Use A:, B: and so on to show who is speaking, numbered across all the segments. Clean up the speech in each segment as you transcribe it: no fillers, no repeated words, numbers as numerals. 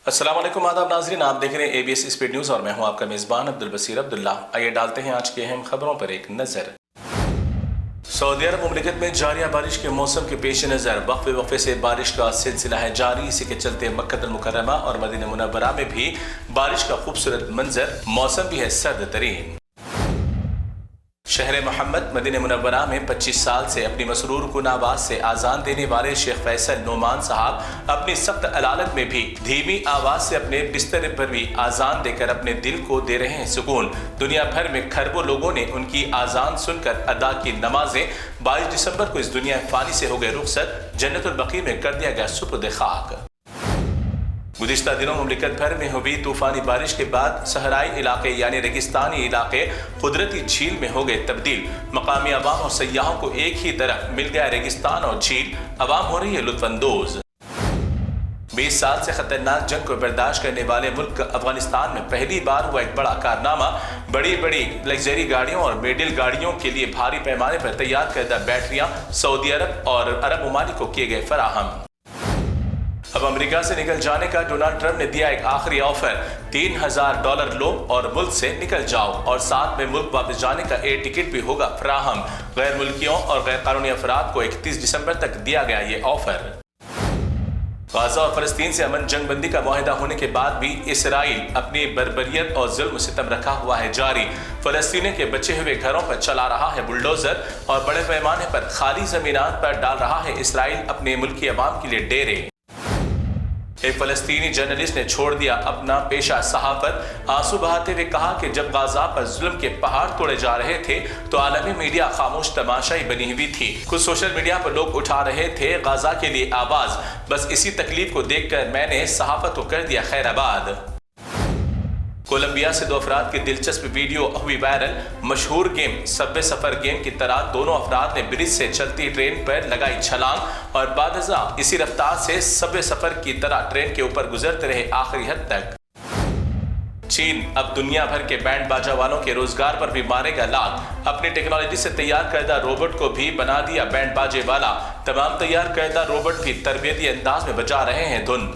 A: अस्सलाम वालेकुम, आदाब नाज़रीन, आप देख रहे हैं ABS स्पीड न्यूज़ और मैं हूं आपका मेज़बान अब्दुल बसीर अब्दुल्ला। आइए डालते हैं आज की अहम खबरों पर एक नज़र। सऊदी अरब मुमलिकत में जारी बारिश के मौसम के पेश नज़र वक्फे वक्फे से बारिश का सिलसिला है जारी। इसी के चलते मक्का अल मुकर्रमा और मदीना मुनव्वरा में भी बारिश का खूबसूरत मंजर, मौसम भी है सर्द तरीन। शहर मोहम्मद मदीना मुनव्वरा में 25 साल से अपनी मसरूर कुन आवाज़ से आज़ान देने वाले शेख फैसल नोमान साहब अपनी सख्त अदालत में भी धीमी आवाज़ से अपने बिस्तर पर भी आज़ान देकर अपने दिल को दे रहे हैं सुकून। दुनिया भर में खरबों लोगों ने उनकी आज़ान सुनकर अदा की नमाजें। 22 दिसंबर को इस दुनिया फ़ानी से हो गए रुखसत, जन्नतुल बकी में कर दिया गया सुपुर्द खाक। गुज़िश्ता दिनों मुमलिकत भर में हुई तूफ़ानी बारिश के बाद सहराई इलाके यानी रेगिस्तानी इलाके कुदरती झील में हो गए तब्दील। मकामी अवाम और सयाहों को एक ही तरफ मिल गया रेगिस्तान और झील, अवाम हो रही है लुत्फ़अंदोज़। 20 साल से खतरनाक जंग को बर्दाश्त करने वाले मुल्क अफगानिस्तान में पहली बार हुआ एक बड़ा कारनामा। बड़ी बड़ी लग्जरी गाड़ियों और मिडिल गाड़ियों के लिए भारी पैमाने पर तैयार करदा बैटरियां सऊदी अरब और अरब ममालिक को किए गए फराहम। अब अमेरिका से निकल जाने का डोनाल्ड ट्रंप ने दिया एक आखिरी ऑफर, $3000 लो और मुल्क से निकल जाओ, और साथ में मुल्क वापस जाने का एयर टिकट भी होगा फराहम। गैर मुल्कियों और गैर कानूनी अफराद को 31 दिसंबर तक दिया गया ये ऑफर। गाजा और फलस्तीन से अमन जंग बंदी का मुआहिदा होने के बाद भी इसराइल अपनी बर्बरियत और जुल्म सितम रखा हुआ है जारी। फलस्तीनी के बचे हुए घरों पर चला रहा है बुलडोजर और बड़े पैमाने पर खाली जमीनात पर डाल रहा है इसराइल अपने मुल्की अवाम के लिए डेरे। एक फलस्तीनी जर्नलिस्ट ने छोड़ दिया अपना पेशा सहाफत। आंसू बहाते हुए कहा कि जब गाजा पर जुल्म के पहाड़ तोड़े जा रहे थे तो आलमी मीडिया खामोश तमाशाई बनी हुई थी। खुद सोशल मीडिया पर लोग उठा रहे थे गाजा के लिए आवाज। बस इसी तकलीफ को देखकर मैंने सहाफत को कर दिया खैराबाद। कोलंबिया से 2 अफराद की दिलचस्प वीडियो हुई वायरल। मशहूर गेम सबवे सफर गेम की तरह दोनों अफराद ने ब्रिज से चलती ट्रेन पर लगाई छलांग और बादजा इसी रफ्तार से सबवे सफर की तरह ट्रेन के ऊपर गुजरते रहे आखिरी हद तक। चीन अब दुनिया भर के बैंड बाजा वालों के रोजगार पर भी मारेगा लात। अपनी टेक्नोलॉजी से तैयार करदा रोबोट को भी बना दिया बैंड बाजे वाला। तमाम तैयार करदा रोबोट भी तरबियती अंदाज में बजा रहे हैं धुन।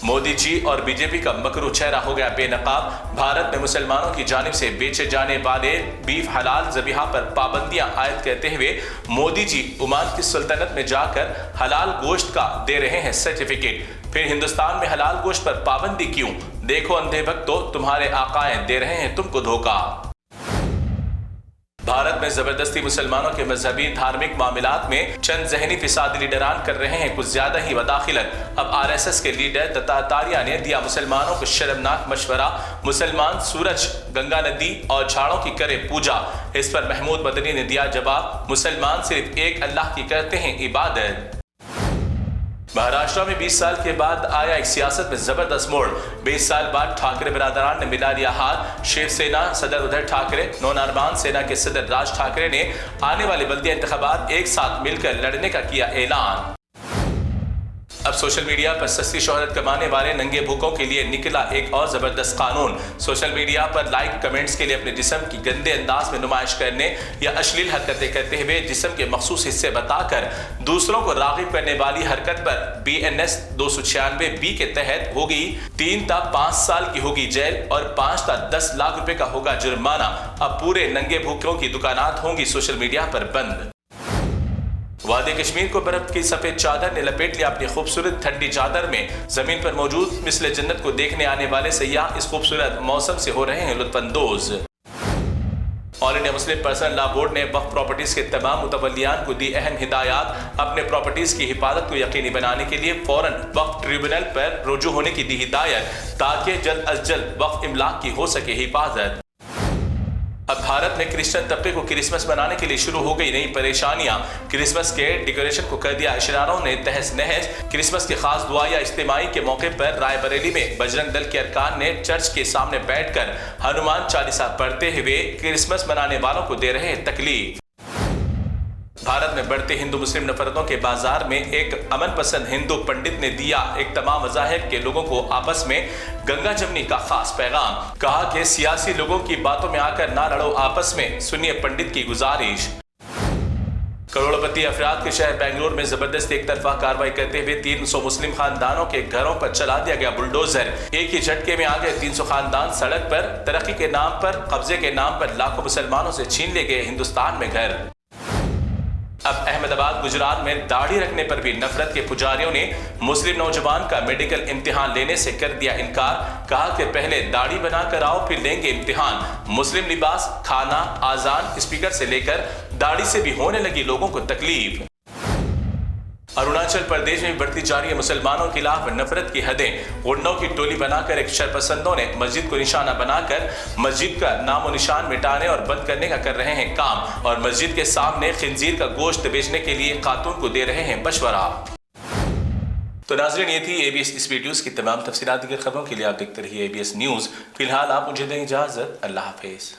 A: मोदी जी और बीजेपी का मकरू चेहरा हो गया बेनकाब। भारत में मुसलमानों की जानिब से बेचे जाने वाले बीफ हलाल ज़बीहा पर पाबंदियां आयद करते हुए मोदी जी ओमान की सुल्तनत में जाकर हलाल गोश्त का दे रहे हैं सर्टिफिकेट। फिर हिंदुस्तान में हलाल गोश्त पर पाबंदी क्यों? देखो अंधे भक्तों, तुम्हारे आकाएं दे रहे हैं तुमको धोखा। भारत में जबरदस्ती मुसलमानों के मजहबी धार्मिक मामलात में चंद जहनी फिसादी लीडरान कर रहे हैं कुछ ज्यादा ही वदाखिलत। अब RSS के लीडर दत्तात्रेय ने दिया मुसलमानों को शर्मनाक मशवरा। मुसलमान सूरज, गंगा नदी और झाड़ों की करे पूजा। इस पर महमूद मदनी ने दिया जवाब, मुसलमान सिर्फ एक अल्लाह की करते हैं इबादत। महाराष्ट्र में 20 साल के बाद आया एक सियासत में जबरदस्त मोड़। 20 साल बाद ठाकरे बिरादरान ने मिला लिया हाथ। शिवसेना सदर उद्धव ठाकरे, नवनिर्माण सेना के सदर राज ठाकरे ने आने वाले बल्दिया इंतखाबात एक साथ मिलकर लड़ने का किया ऐलान। अब सोशल मीडिया पर सस्ती शोहरत कमाने वाले नंगे भूखों के लिए निकला एक और जबरदस्त कानून। सोशल मीडिया पर लाइक कमेंट्स के लिए अपने जिस्म की गंदे अंदाज में नुमाइश करने या अश्लील हरकतें करते हुए जिस्म के मखसूस हिस्से बताकर दूसरों को राग़िब करने वाली हरकत पर BNS 296B के तहत होगी 3 ta 5 साल की होगी जेल और 5 ta 10 लाख रुपए का होगा जुर्माना। अब पूरे नंगे भूखों की दुकानात होंगी सोशल मीडिया पर बंद। वादी कश्मीर को बर्फ की सफेद चादर ने लपेट लिया अपनी खूबसूरत ठंडी चादर में। जमीन पर मौजूद मिसले जन्नत को देखने आने वाले सयाह इस खूबसूरत मौसम से हो रहे हैं लुत्फ़अंदोज़। All India Muslim Personal Law Board ने वक्फ प्रॉपर्टीज के तमाम मुतवल्लियान को दी अहम हिदायत। अपने प्रॉपर्टीज की हिफाजत को यकीनी बनाने के लिए फौरन वक्फ ट्रिब्यूनल पर रुजू होने की दी हिदायत ताकि जल्द अज जल्द वक्फ इमलाक की हो सके हिफाजत। अब भारत में क्रिश्चियन तबके को क्रिसमस मनाने के लिए शुरू हो गई नई परेशानियां। क्रिसमस के डेकोरेशन को कर दिया इशरारों ने तहस नहस। क्रिसमस की खास दुआ या इज्तिमाई के मौके पर रायबरेली में बजरंग दल के अरकान ने चर्च के सामने बैठकर हनुमान चालीसा पढ़ते हुए क्रिसमस मनाने वालों को दे रहे तकलीफ। भारत में बढ़ते हिंदू मुस्लिम नफरतों के बाजार में एक अमन पसंद हिंदू पंडित ने दिया एक तमाम मज़ाहिब के लोगों को आपस में गंगा जमनी का खास पैगाम। कहा कि सियासी लोगों की बातों में आकर ना लड़ो आपस में, सुनिए पंडित की गुजारिश। करोड़पति अफराद के शहर बेंगलुरु में जबरदस्त एक तरफा कार्रवाई करते हुए 300 मुस्लिम खानदानों के घरों पर चला दिया गया बुलडोजर। एक ही झटके में आ गए 300 खानदान। सड़क पर तरक्की के नाम पर, कब्जे के नाम पर लाखों मुसलमानों से छीन ले गए हिंदुस्तान में घर। अब अहमदाबाद गुजरात में दाढ़ी रखने पर भी नफरत के पुजारियों ने मुस्लिम नौजवान का मेडिकल इम्तिहान लेने से कर दिया इनकार। कहा कि पहले दाढ़ी बना कर आओ, फिर लेंगे इम्तिहान। मुस्लिम लिबास, खाना, आजान, स्पीकर से लेकर दाढ़ी से भी होने लगी लोगों को तकलीफ। अरुणाचल प्रदेश में बढ़ती जा रही है मुसलमानों के खिलाफ नफरत की हदें। गुंडों की टोली बनाकर एक शरपसंदों ने मस्जिद को निशाना बनाकर मस्जिद का नामो निशान मिटाने और बंद करने का कर रहे हैं काम, और मस्जिद के सामने खिंजीर का गोश्त बेचने के लिए खातून को दे रहे हैं मशवरा। तो नाज़रीन, ये थी ABS इस वीडियोस की तमाम तफसीलात। खबरों के लिए आप देखते रहिए ABS न्यूज़। फिलहाल आप मुझे दें इजाज़त। अल्लाह हाफिज़।